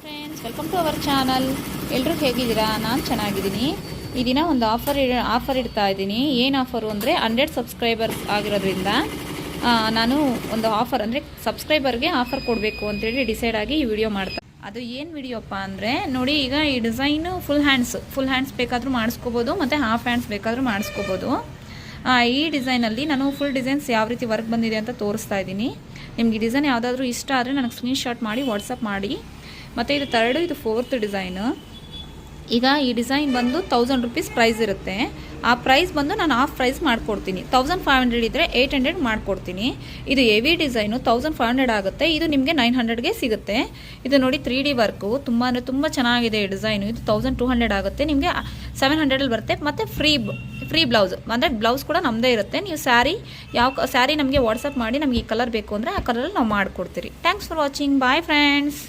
Friends, welcome to our channel. ಎಲ್ಲರೂ ಹೇಗಿದ್ದೀರಾ? ನಾನು ಚೆನ್ನಾಗಿದ್ದೀನಿ. ಈ ದಿನ ಒಂದು ಆಫರ್ ಇಡ್ತಾ ಇದ್ದೀನಿ. ಏನು ಆಫರು ಅಂದರೆ 100 ಸಬ್ಸ್ಕ್ರೈಬರ್ಸ್ ಆಗಿರೋದ್ರಿಂದ ನಾನು ಒಂದು ಆಫರ್ ಅಂದರೆ ಸಬ್ಸ್ಕ್ರೈಬರ್ಗೆ ಆಫರ್ ಕೊಡಬೇಕು ಅಂತೇಳಿ ಡಿಸೈಡ್ ಆಗಿ ಈ ವಿಡಿಯೋ ಮಾಡ್ತಾ. ಅದು ಏನು ವಿಡಿಯೋಪ್ಪ ಅಂದರೆ ನೋಡಿ, ಈಗ ಈ ಡಿಸೈನು ಫುಲ್ ಹ್ಯಾಂಡ್ಸ್ ಬೇಕಾದರೂ ಮಾಡಿಸ್ಕೋಬೋದು ಮತ್ತು ಹಾಫ್ ಹ್ಯಾಂಡ್ಸ್ ಬೇಕಾದರೂ ಮಾಡಿಸ್ಕೋಬೋದು. ಈ ಡಿಸೈನಲ್ಲಿ ನಾನು ಫುಲ್ ಡಿಸೈನ್ಸ್ ಯಾವ ರೀತಿ ವರ್ಕ್ ಬಂದಿದೆ ಅಂತ ತೋರಿಸ್ತಾ ಇದ್ದೀನಿ. ನಿಮಗೆ ಡಿಸೈನ್ ಯಾವುದಾದ್ರೂ ಇಷ್ಟ ಆದರೆ ನನಗೆ ಸ್ಕ್ರೀನ್ಶಾಟ್ ಮಾಡಿ ವಾಟ್ಸಪ್ ಮಾಡಿ. ಮತ್ತು ಇದು 3rd, ಇದು 4th ಡಿಸೈನು. ಈಗ ಈ ಡಿಸೈನ್ ಬಂದು 1000 ರೂಪೀಸ್ ಪ್ರೈಸ್ ಇರುತ್ತೆ. ಆ ಪ್ರೈಸ್ ಬಂದು ನಾನು ಹಾಫ್ ಪ್ರೈಸ್ ಮಾಡಿಕೊಡ್ತೀನಿ. 1500 ಇದ್ದರೆ 800 ಮಾಡಿಕೊಡ್ತೀನಿ. ಇದು ಹೆವಿ ಡಿಸೈನು 1500 ಆಗುತ್ತೆ. ಇದು ನಿಮಗೆ 900ಗೆ ಸಿಗುತ್ತೆ. ಇದು ನೋಡಿ 3D ವರ್ಕು ತುಂಬ ಅಂದರೆ ತುಂಬ ಚೆನ್ನಾಗಿದೆ ಈ ಡಿಸೈನು. ಇದು 1200 ಆಗುತ್ತೆ. ನಿಮಗೆ 700ಅಲ್ಲಿ ಬರುತ್ತೆ. ಮತ್ತು ಫ್ರೀ ಬ್ಲೌಸ್ ಅಂದರೆ ಬ್ಲೌಸ್ ಕೂಡ ನಮ್ಮದೇ ಇರುತ್ತೆ. ನೀವು ಸ್ಯಾರಿ ನಮಗೆ ವಾಟ್ಸಪ್ ಮಾಡಿ, ನಮಗೆ ಈ ಕಲರ್ ಬೇಕು ಅಂದರೆ ಆ ಕಲರಲ್ಲಿ ನಾವು ಮಾಡಿಕೊಡ್ತೀರಿ. Thanks for watching. Bye friends.